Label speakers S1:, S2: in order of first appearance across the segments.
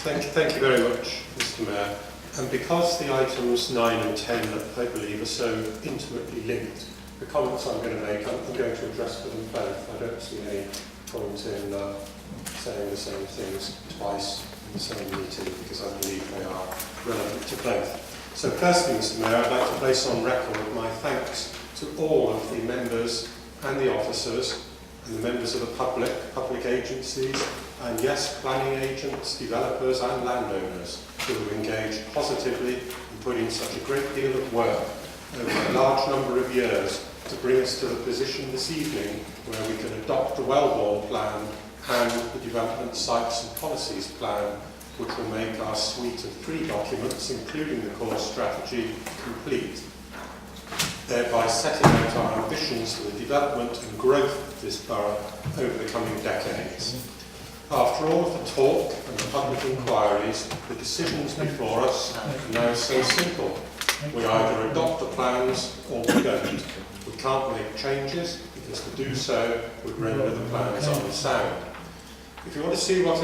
S1: Thank you very much, Mr. Mayor. And because the items 9 and 10, I believe, are so intimately linked, the comments I'm going to make, I'm going to address for them both. I don't see any point in saying the same things twice in the same meeting, because I believe they are relevant to both. So firstly, Mr. Mayor, I'd like to place on record my thanks to all of the members and the officers and the members of the public agencies, and yes, planning agents, developers and landowners who have engaged positively and put in such a great deal of work over a large number of years to bring us to the position this evening where we can adopt the Welborne plan and the Development Sites and Policies plan, which will make our suite of 3 documents, including the core strategy, complete, thereby setting out our ambitions for the development and growth of this borough over the coming decades. After all of the talk and the public inquiries, the decisions before us are now so simple. We either adopt the plans or we don't. We can't make changes because to do so would render the plans unsound. If you want to see what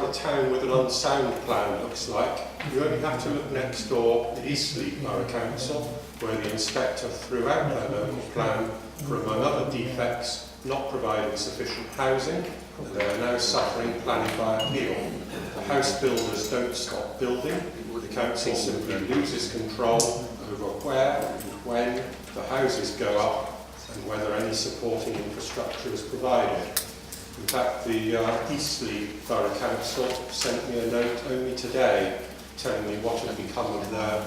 S1: a town with an unsound plan looks like, you only have to look next door at Eastleigh Borough Council, where the inspector threw out their local plan for, among other defects, not providing sufficient housing, and they are now suffering planning by appeal. The house builders don't stop building, the council simply loses control over where and when the houses go up and whether any supporting infrastructure is provided. In fact, the Eastleigh Borough Council sent me a note only today telling me what had become of their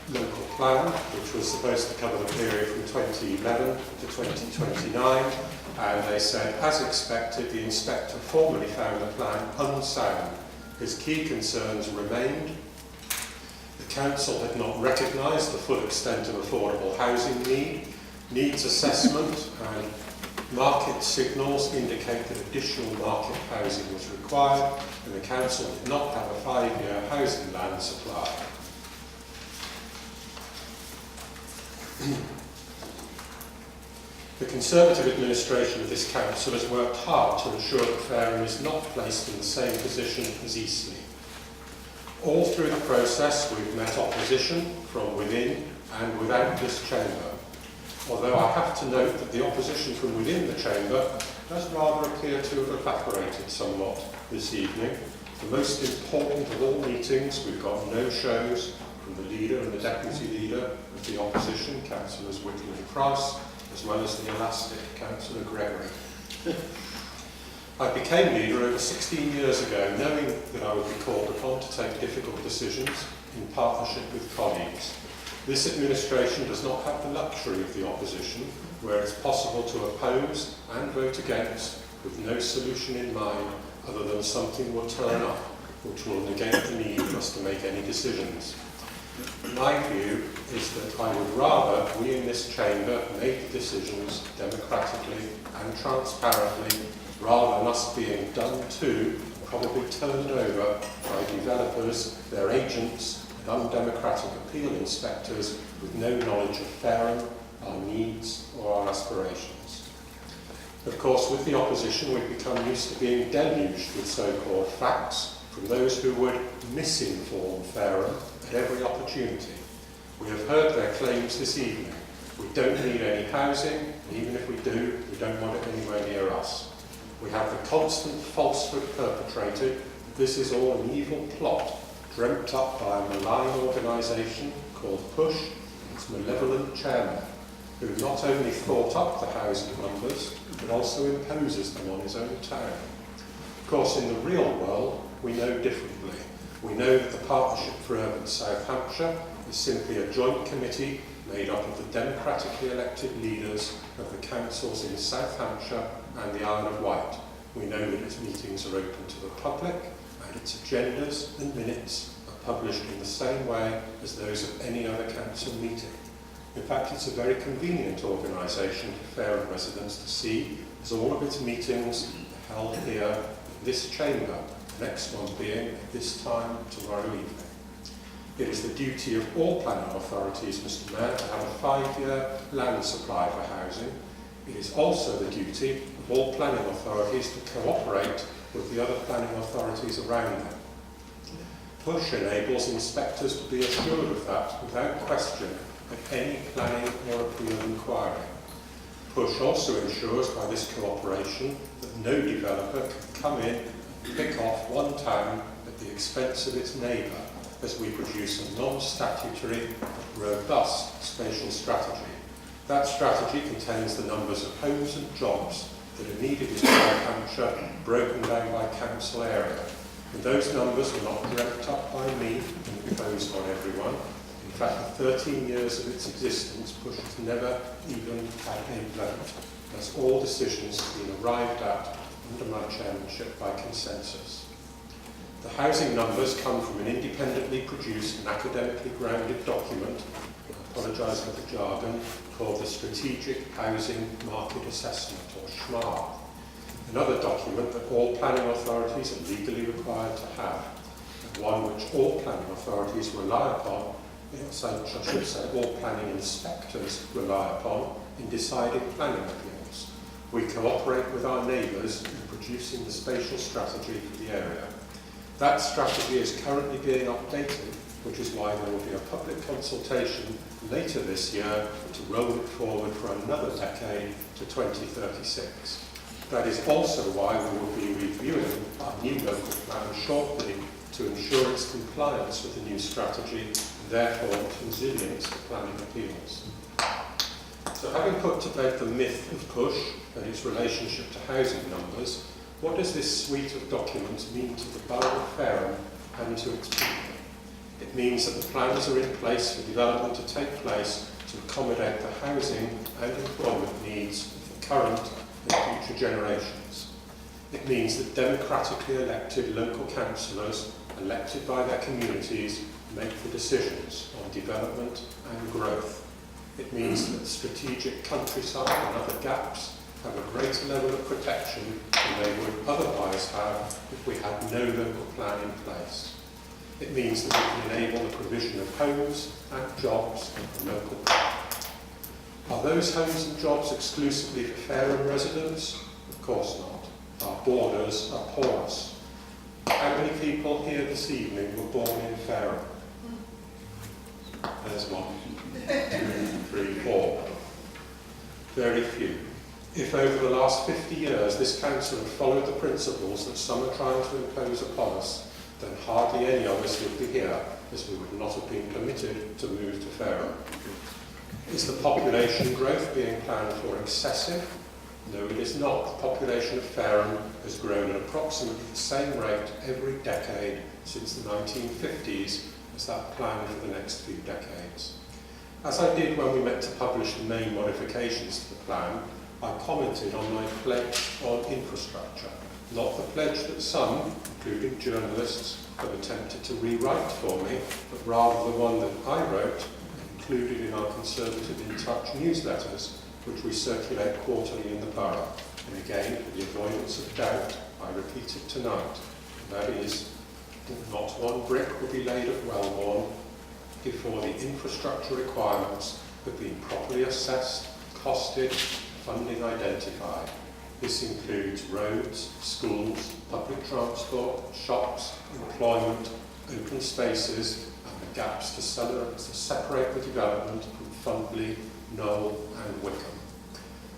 S1: local plan, which was supposed to cover the period from 2011 to 2029, and they said, as expected, the inspector formally found the plan unsound. His key concerns remained. The council had not recognised the full extent of affordable housing needs assessment, and market signals indicate that additional market housing was required, and the council did not have a 5-year housing land supply. The Conservative administration of this council has worked hard to ensure that Fareham is not placed in the same position as Eastleigh. All through the process we've met opposition from within and without this chamber, although I have to note that the opposition from within the chamber does rather appear to have evaporated somewhat this evening. The most important of all meetings, we've got no-shows from the leader and the deputy leader of the opposition, Councillors Whittle and Price, as well as the elastic Councillor Gregory. I became leader over 16 years ago, knowing that I would be called upon to take difficult decisions in partnership with colleagues. This administration does not have the luxury of the opposition, where it's possible to oppose and vote against with no solution in mind other than something will turn up, which will negate the need for us to make any decisions. My view is that I would rather we in this chamber make the decisions democratically and transparently, rather than us being done to, probably turned over by developers, their agents, and undemocratic appeal inspectors with no knowledge of Fareham, our needs or our aspirations. Of course, with the opposition, we've become used to being deluged with so-called facts from those who would misinform Fareham at every opportunity. We have heard their claims this evening. We don't need any housing, and even if we do, we don't want it anywhere near us. We have the constant falsehood perpetrated that this is all an evil plot dreamt up by a malign organisation called Push and its malevolent chairman, who not only thought up the housing numbers, but also imposes them on his own town. Of course, in the real world, we know differently. We know that the Partnership for Urban South Hampshire is simply a joint committee made up of the democratically elected leaders of the councils in South Hampshire and the Isle of Wight. We know that its meetings are open to the public, and its agendas and minutes are published in the same way as those of any other council meeting. In fact, it's a very convenient organisation for Fareham residents to see, as all of its meetings are held here in this chamber, the next one being at this time tomorrow evening. It is the duty of all planning authorities, Mr. Mayor, to have a 5-year land supply for housing. It is also the duty of all planning authorities to cooperate with the other planning authorities around them. Push enables inspectors to be assured of that without question at any planning or appeal inquiry. Push also ensures by this cooperation that no developer can come in and pick off one town at the expense of its neighbour, as we produce a non-statutory, robust spatial strategy. That strategy contains the numbers of homes and jobs that are needed in Hampshire, broken down by council area. And those numbers are not dreamt up by me and imposed on everyone. In fact, in 13 years of its existence, Push has never even had a vote, as all decisions have been arrived at under my chairmanship by consensus. The housing numbers come from an independently produced and academically grounded document, I apologise for the jargon, called the Strategic Housing Market Assessment, or SHMAR. Another document that all planning authorities are legally required to have, and one which all planning authorities rely upon, I should say all planning inspectors rely upon in deciding planning appeals. We cooperate with our neighbours in producing the spatial strategy for the area. That strategy is currently being updated, which is why there will be a public consultation later this year to roll it forward for another decade to 2036. That is also why we will be reviewing our new local plan shortly to ensure its compliance with the new strategy and therefore its resilience to planning appeals. So having put to bed the myth of Push and its relationship to housing numbers, what does this suite of documents mean to the Borough of Fareham and to its people? It means that the plans are in place for development to take place to accommodate the housing and employment needs of the current and future generations. It means that democratically elected local councillors, elected by their communities, make the decisions on development and growth. It means that strategic countryside and other gaps have a greater level of protection than they would otherwise have if we had no local plan in place. It means that we can enable the provision of homes and jobs for local people. Are those homes and jobs exclusively for Fareham residents? Of course not. Our borders are porous. How many people here this evening were born in Fareham? There's 1, 2, 3, 4. Very few. If over the last 50 years this council had followed the principles that some are trying to impose upon us, then hardly any of us would be here, as we would not have been permitted to move to Fareham. Is the population growth being planned for excessive? No, it is not. The population of Fareham has grown at approximately the same rate every decade since the 1950s as that plan for the next few decades. As I did when we met to publish the main modifications to the plan, I commented on my pledge on infrastructure, not the pledge that some, including journalists, have attempted to rewrite for me, but rather the one that I wrote, included in our Conservative in Touch newsletters, which we circulate quarterly in the borough. And again, for the avoidance of doubt, I repeat it tonight. And that is, that not one brick will be laid at Welborne before the infrastructure requirements have been properly assessed, costed, funding identified. This includes roads, schools, public transport, shops, employment, open spaces, and the gaps to separate the development from Fundley, Knoll and Wickham.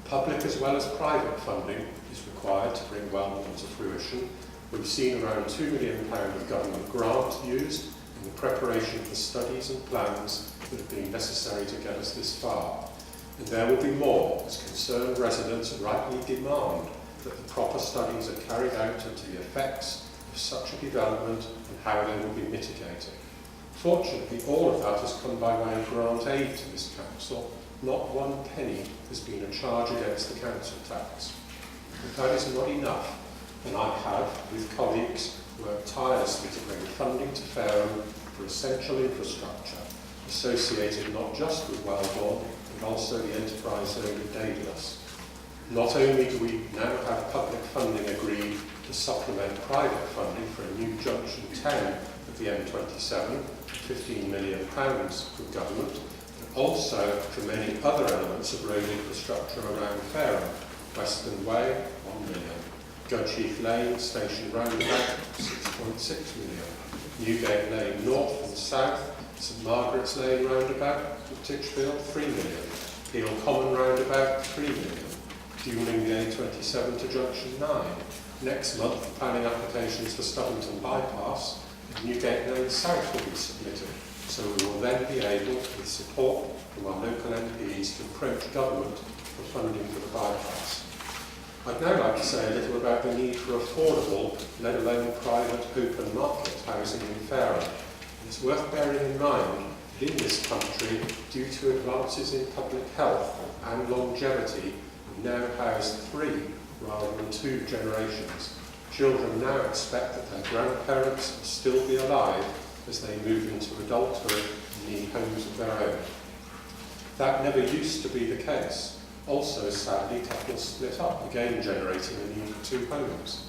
S1: Public as well as private funding is required to bring Welborne to fruition. We've seen around £2 million of government grant used in the preparation of the studies and plans that have been necessary to get us this far. And there will be more, as concerned residents rightly demand that the proper studies are carried out into the effects of such a development and how they will be mitigated. Fortunately, all of that has come by way of grant aid to this council. Not one penny has been a charge against the council tax. If that is not enough, then I have, with colleagues, worked tirelessly to bring funding to Fareham for essential infrastructure associated not just with Welborne, but also the enterprise zone of Daedalus. Not only do we now have public funding agreed to supplement private funding for a new junction 10 of the M27, £15 million from government, but also for many other elements of road infrastructure around Fareham. Western Way, £1 million. Gudheath Lane, Station Roundabout, £6.6 million. Newgate Lane North and South, St Margaret's Lane roundabout to Titchfield, 3 million. Peel Common roundabout, 3 million. Duelling the A27 to Junction 9. Next month, planning applications for Stubbington Bypass and Newgate Lane South will be submitted. So we will then be able, with support from our local MPs, to approach government for funding for the bypass. I'd now like to say a little about the need for affordable, let alone private open market housing in Fareham. It's worth bearing in mind that in this country, due to advances in public health and longevity, we now house 3 rather than 2 generations. Children now expect that their grandparents will still be alive as they move into adulthood and need homes of their own. That never used to be the case. Also, sadly, couples split up, again generating a need for 2 homes.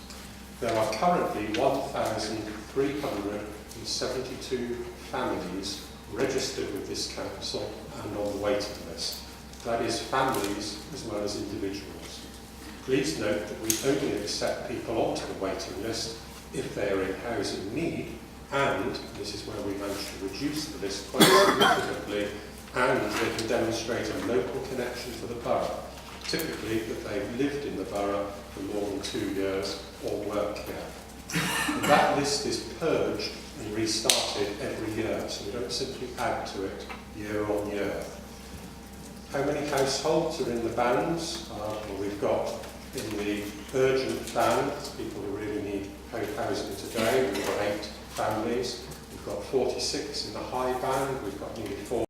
S1: There are currently 1,372 families registered with this council and on the waiting list. That is families as well as individuals. Please note that we only accept people onto the waiting list if they are in housing need, and this is where we managed to reduce the list quite significantly, and they can demonstrate a local connection to the borough, typically that they've lived in the borough for more than 2 years or work here. And that list is purged and restarted every year, so we don't simply add to it year on year. How many households are in the bands? Well, we've got in the urgent band, people who really need housing today, we've got 8 families. We've got 46 in the high band, we've got nearly 4